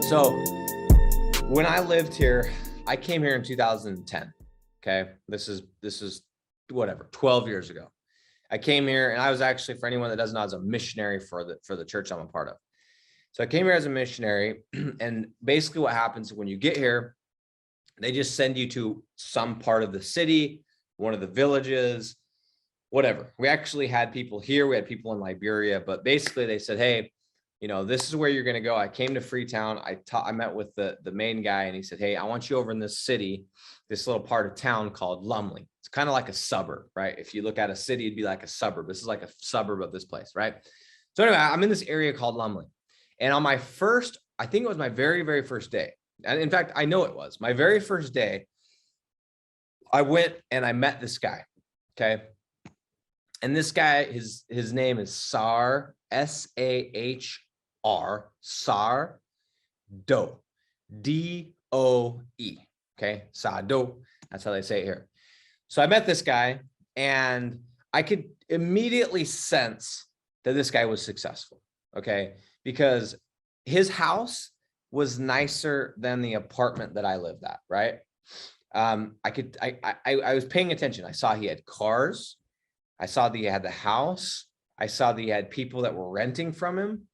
So when I lived here, I came here in 2010. Okay. This is whatever, 12 years ago. I came here and I was actually, for anyone that doesn't know, I was a missionary for the church I'm a part of. So I came here as a missionary, and basically what happens when you get here, they just send you to some part of the city, one of the villages, whatever. We actually had people here, we had people in Liberia, but basically they said, hey, this is where you're going to go. I came to Freetown. I met with the main guy, and he said, hey, I want you over in this city, this little part of town called Lumley. It's kind of like a suburb, right? If you look at a city, it'd be like a suburb. This is like a suburb of this place, right? So anyway, I'm in this area called Lumley. And on my first, I think it was my very, very first day. And in fact, I know it was my very first day. I went and I met this guy. Okay. And this guy, his name is Sar, S-A-H-R, Sar Doe, D-O-E. Okay. Sado. That's how they say it here. So I met this guy, and I could immediately sense that this guy was successful. Okay. Because his house was nicer than the apartment that I lived at. Right. I was paying attention. I saw he had cars. I saw that he had the house. I saw that he had people that were renting from him.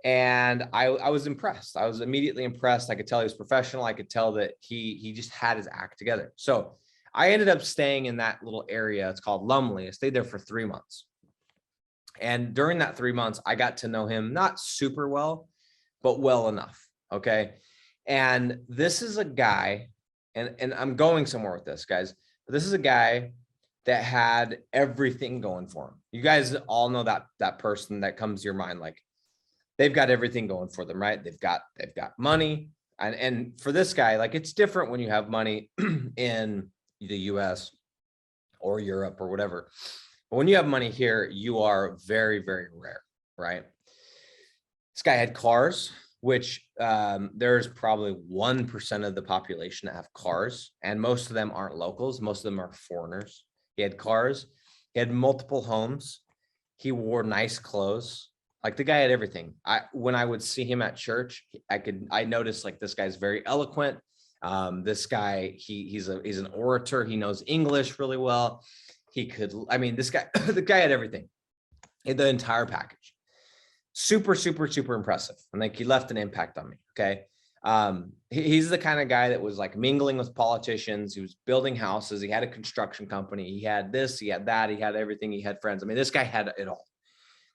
And I was impressed. I was immediately impressed. I could tell he was professional. I could tell that he just had his act together. So I ended up staying in that little area. It's called Lumley. I stayed there for 3 months. And during that 3 months, I got to know him, not super well, but well enough. Okay. And this is a guy, and I'm going somewhere with this, guys. This is a guy that had everything going for him. You guys all know that person that comes to your mind, like they've got everything going for them, right? They've got money. And for this guy, like, it's different when you have money in the US or Europe or whatever. But when you have money here, you are very, very rare, right? This guy had cars, which there's probably 1% of the population that have cars, and most of them aren't locals. Most of them are foreigners. He had cars. He had multiple homes. He wore nice clothes. Like, the guy had everything. When I would see him at church, I noticed, like, this guy's very eloquent. This guy, he's an orator. He knows English really well. This guy, the guy had everything, the entire package. Super, super, super impressive. And like, he left an impact on me. Okay. He's the kind of guy that was like mingling with politicians. He was building houses. He had a construction company. He had this, he had that, he had everything. He had friends. I mean, this guy had it all.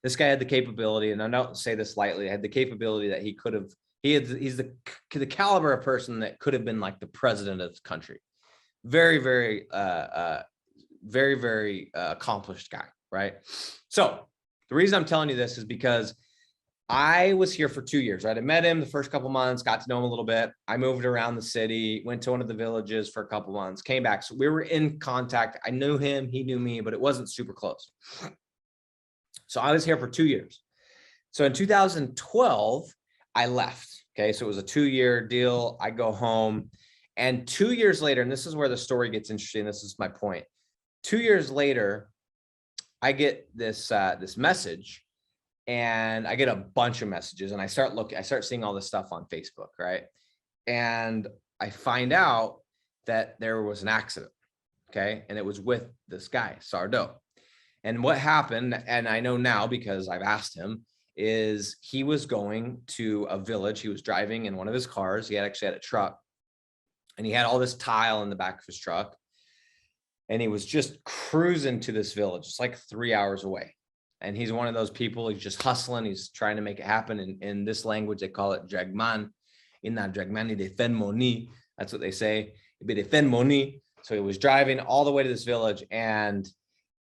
This guy had the capability, and I don't say this lightly, had the capability that he's the caliber of person that could have been like the president of the country. Very, very, very, very accomplished guy. Right. So the reason I'm telling you this is because I was here for 2 years, right? I met him the first couple months, got to know him a little bit. I moved around the city, went to one of the villages for a couple months, came back. So we were in contact. I knew him, he knew me, but it wasn't super close. So I was here for 2 years. So in 2012, I left. Okay. So it was a 2-year deal. I go home, and 2 years later, and this is where the story gets interesting. This is my point. 2 years later, I get this message, and I get a bunch of messages, and I start seeing all this stuff on Facebook, right? And I find out that there was an accident, okay? And it was with this guy, Sardo. And what happened, and I know now because I've asked him, is he was going to a village. He was driving in one of his cars. He actually had a truck, and he had all this tile in the back of his truck. And he was just cruising to this village. It's like 3 hours away. And he's one of those people, he's just hustling. He's trying to make it happen. In this language, they call it dragman. In that dragman, they defend moni. That's what they say. They defend moni. So he was driving all the way to this village, and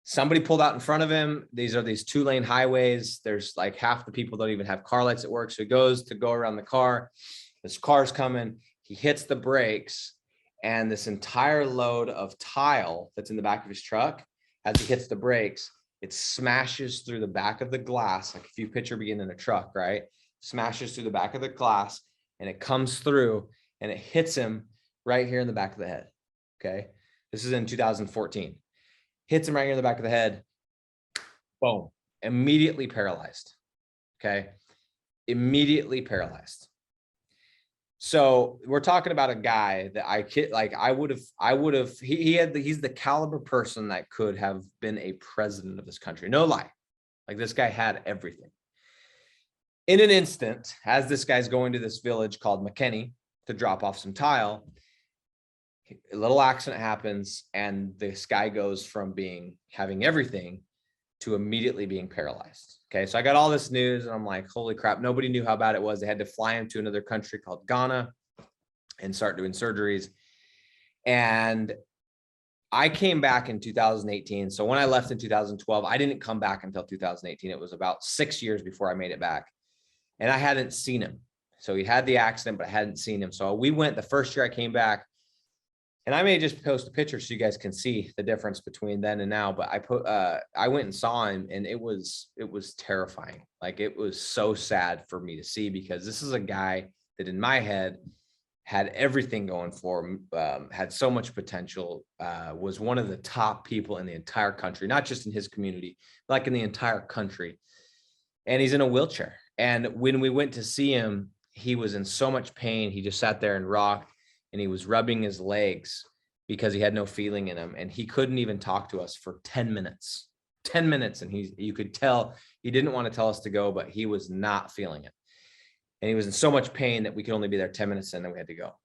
somebody pulled out in front of him. These are these 2-lane highways. There's like half the people don't even have car lights at work. So he goes to go around the car. This car's coming. He hits the brakes, and this entire load of tile that's in the back of his truck, as he hits the brakes, it smashes through the back of the glass. Like if you picture being in a truck, right? Smashes through the back of the glass, and it comes through, and it hits him right here in the back of the head. Okay. This is in 2014. Hits him right here in the back of the head. Boom. Immediately paralyzed. Okay. Immediately paralyzed. So we're talking about a guy that he's the caliber person that could have been a president of this country. No lie. Like this guy had everything. In an instant, as this guy's going to this village called McKinney to drop off some tile, a little accident happens and this guy goes from having everything to immediately being paralyzed. Okay, so I got all this news and I'm like, holy crap, nobody knew how bad it was. They had to fly him to another country called Ghana and start doing surgeries. And I came back in 2018. So when I left in 2012, I didn't come back until 2018. It was about 6 years before I made it back. And I hadn't seen him. So he had the accident, but I hadn't seen him. So we went the first year I came back. And I may just post a picture so you guys can see the difference between then and now. But I went and saw him, and it was terrifying. Like, it was so sad for me to see, because this is a guy that in my head had everything going for him, had so much potential, was one of the top people in the entire country, not just in his community, like in the entire country. And he's in a wheelchair. And when we went to see him, he was in so much pain. He just sat there and rocked. And he was rubbing his legs because he had no feeling in him. And he couldn't even talk to us for 10 minutes, 10 minutes. And you could tell he didn't want to tell us to go, but he was not feeling it. And he was in so much pain that we could only be there 10 minutes and then we had to go.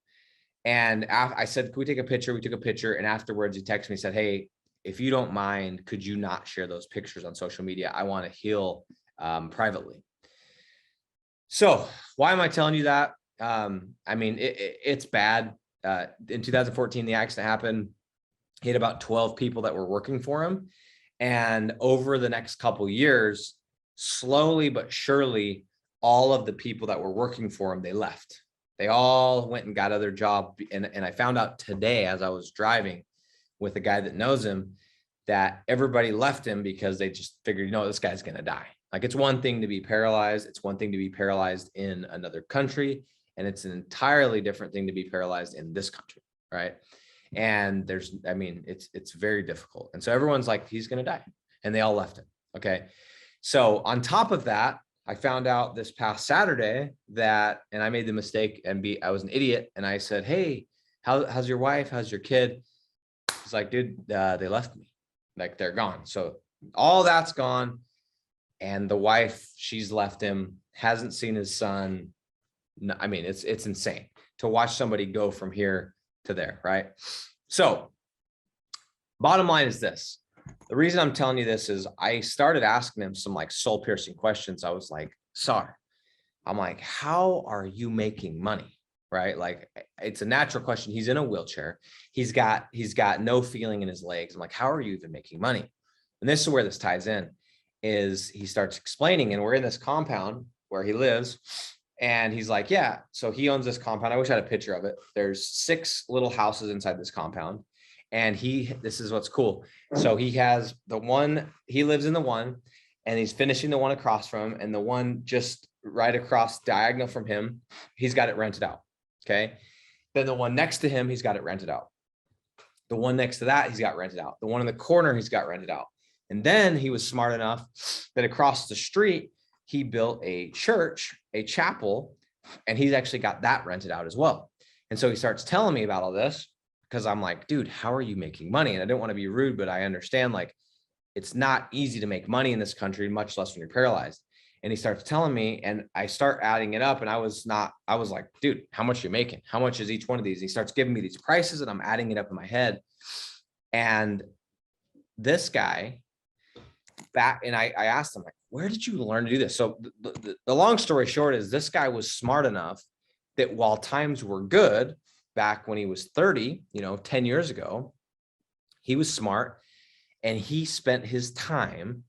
And I said, can we take a picture? We took a picture. And afterwards he texted me, said, hey, if you don't mind, could you not share those pictures on social media? I want to heal privately. So why am I telling you that? I mean, it's bad. In 2014, the accident happened. He had about 12 people that were working for him. And over the next couple of years, slowly but surely, all of the people that were working for him, they left. They all went and got other jobs. And I found out today, as I was driving with a guy that knows him, that everybody left him because they just figured, this guy's going to die. Like, it's one thing to be paralyzed. It's one thing to be paralyzed in another country. And it's an entirely different thing to be paralyzed in this country, right? And it's very difficult. And so everyone's like, he's going to die. And they all left him. Okay. So on top of that, I found out this past Saturday that, and I made the mistake I was an idiot. And I said, hey, how's your wife? How's your kid? He's like, dude, they left me. Like, they're gone. So all that's gone. And the wife, she's left him, hasn't seen his son. No, I mean, it's insane to watch somebody go from here to there, right? So bottom line is this. The reason I'm telling you this is I started asking him some like soul piercing questions. I was like, Sar, I'm like, how are you making money? Right? Like, it's a natural question. He's in a wheelchair. He's got no feeling in his legs. I'm like, how are you even making money? And this is where this ties in, is he starts explaining, and we're in this compound where he lives. And he's like, yeah, so he owns this compound. I wish I had a picture of it. There's 6 little houses inside this compound. And this is what's cool. So he has he lives in the one, and he's finishing the one across from him, and the one just right across diagonal from him, he's got it rented out. Okay. Then the one next to him, he's got it rented out. The one next to that, he's got rented out. The one in the corner, he's got rented out. And then he was smart enough that across the street, he built a church, a chapel, and he's actually got that rented out as well. And so he starts telling me about all this, because I'm like, dude, how are you making money? And I don't want to be rude, but I understand, like, it's not easy to make money in this country, much less when you're paralyzed. And he starts telling me, and I start adding it up, and I was like, dude, how much are you making? How much is each one of these? And he starts giving me these prices, and I'm adding it up in my head. And this guy back, and I asked him, like, where did you learn to do this? So the long story short is, this guy was smart enough that while times were good back when he was 30, 10 years ago, he was smart, and he spent his time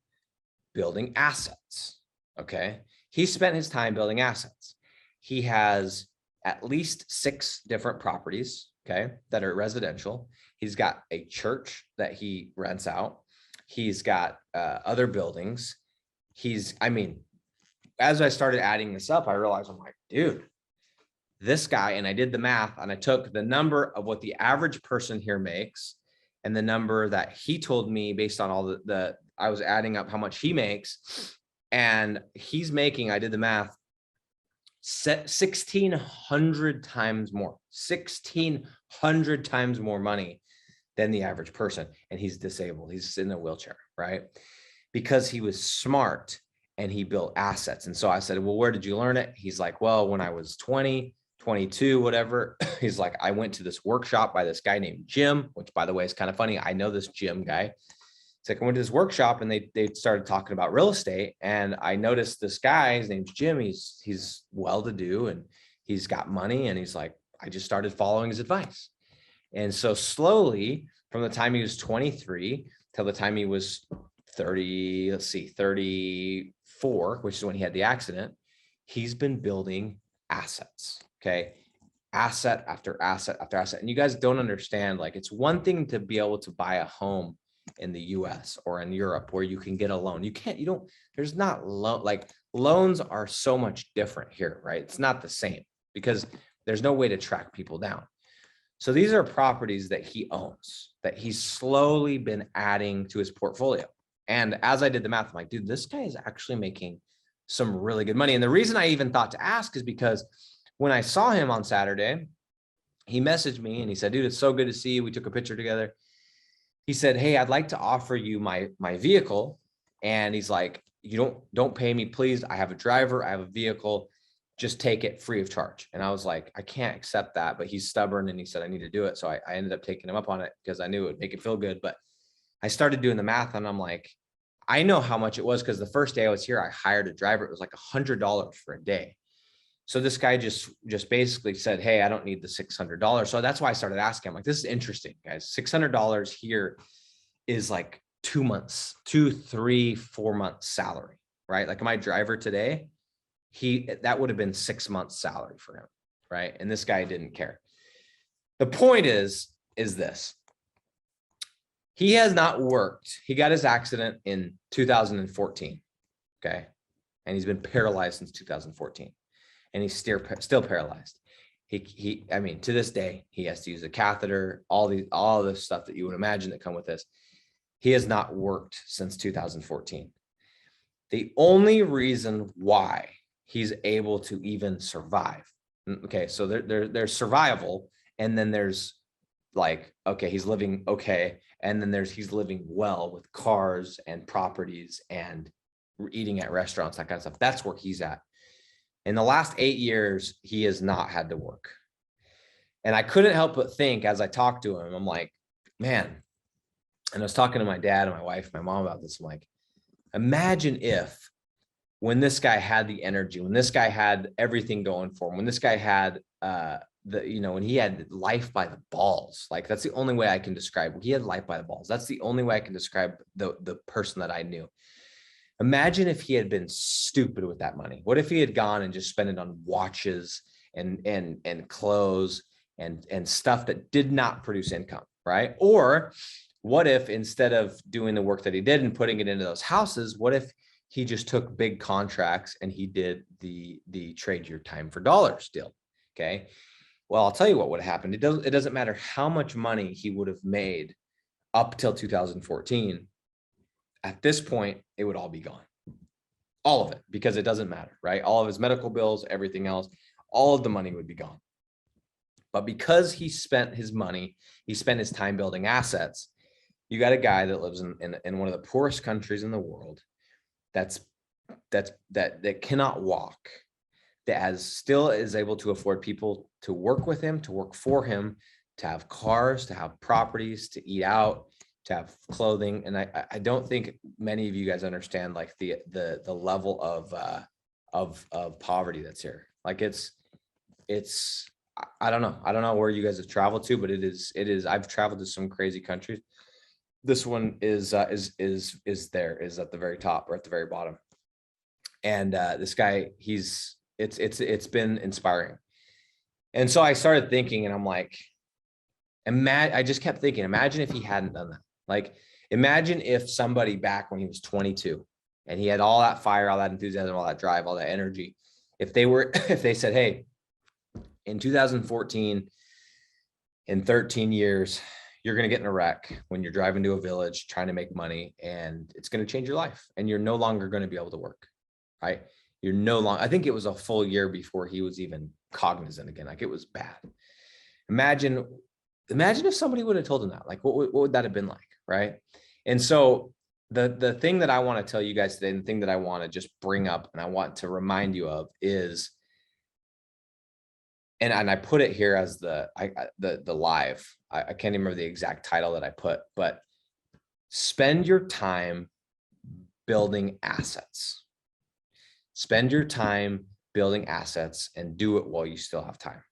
building assets. Okay. He spent his time building assets. He has at least 6 different properties, okay, that are residential. He's got a church that he rents out. He's got other buildings. As I started adding this up, I realized, I'm like, dude, this guy, and I did the math, and I took the number of what the average person here makes and the number that he told me based on all I was adding up how much he makes, and he's making, I did the math, 1,600 times more, 1,600 times more money than the average person. And he's disabled. He's in a wheelchair, right? Because he was smart and he built assets. And so I said, well, where did you learn it? He's like, well, when I was 20, 22, whatever, he's like, I went to this workshop by this guy named Jim, which by the way, is kind of funny. I know this Jim guy. It's like I went to this workshop and they started talking about real estate. And I noticed this guy, his name's Jim. He's well-to-do and he's got money. And he's like, I just started following his advice. And so slowly from the time he was 23 till the time he was 34, which is when he had the accident, he's been building assets. Okay. Asset after asset after asset. And you guys don't understand, like, it's one thing to be able to buy a home in the US or in Europe where you can get a loan. There's not loans are so much different here, right? It's not the same because there's no way to track people down. So these are properties that he owns, that he's slowly been adding to his portfolio. And as I did the math, I'm like, dude, this guy is actually making some really good money. And the reason I even thought to ask is because when I saw him on Saturday, he messaged me and he said, dude, it's so good to see you. We took a picture together. He said, hey, I'd like to offer you my vehicle. And he's like, you don't pay me, please. I have a driver. I have a vehicle. Just take it free of charge. And I was like, I can't accept that, but he's stubborn. And he said, I need to do it. So I ended up taking him up on it because I knew it would make it feel good. But I started doing the math and I'm like, I know how much it was because the first day I was here, I hired a driver. It was like $100 for a day. So this guy just basically said, hey, I don't need the $600. So that's why I started asking. I'm like, this is interesting, guys. $600 here is like 2 months, 2, 3, 4 months salary, right? Like my driver today, that would have been 6 months salary for him, right? And this guy didn't care. The point is this. He has not worked. He got his accident in 2014, okay? And he's been paralyzed since 2014. And he's still paralyzed. I mean, to this day, he has to use a catheter, all the stuff that you would imagine that come with this. He has not worked since 2014. The only reason why he's able to even survive. Okay, so there's survival, and then there's like, okay, he's living okay, and then he's living well with cars and properties and eating at restaurants, that kind of stuff. That's where he's at. In the last 8 years, he has not had to work. And I couldn't help but think as I talked to him, I'm like, man, and I was talking to my dad and my wife, my mom about this. I'm like, imagine if when this guy had the energy, when this guy had everything going for him, when this guy had when he had life by the balls, like that's the only way I can describe. He had life by the balls. That's the only way I can describe the person that I knew. Imagine if he had been stupid with that money. What if he had gone and just spent it on watches and clothes and stuff that did not produce income, right? Or what if instead of doing the work that he did and putting it into those houses, what if he just took big contracts and he did the trade your time for dollars deal? Okay. Well, I'll tell you what would have happened. It doesn't matter how much money he would have made up till 2014. At this point, it would all be gone. All of it, because it doesn't matter, right? All of his medical bills, everything else, all of the money would be gone. But because he spent his money, he spent his time building assets, you got a guy that lives in one of the poorest countries in the world that cannot walk, that still is able to afford people to work with him, to work for him, to have cars, to have properties, to eat out, to have clothing. And I don't think many of you guys understand like the level of poverty that's here. Like it's I don't know where you guys have traveled to, but it is I've traveled to some crazy countries. This one is at the very top or at the very bottom. And this guy, it's been inspiring. And so I started thinking, and I'm like, I just kept thinking, imagine if he hadn't done that. Like, imagine if somebody back when he was 22 and he had all that fire, all that enthusiasm, all that drive, all that energy, if they said, hey, in 2014, in 13 years, you're going to get in a wreck when you're driving to a village trying to make money, and it's going to change your life, and you're no longer going to be able to work, right? You're no longer, I think it was a full year before he was even cognizant again. Like, it was bad. Imagine if somebody would have told him that, like, what would that have been like? Right. And so the thing that I want to tell you guys today, and the thing that I want to just bring up and I want to remind you of is, and I put it here as the live, I can't even remember the exact title that I put, but spend your time building assets. Spend your time building assets and do it while you still have time.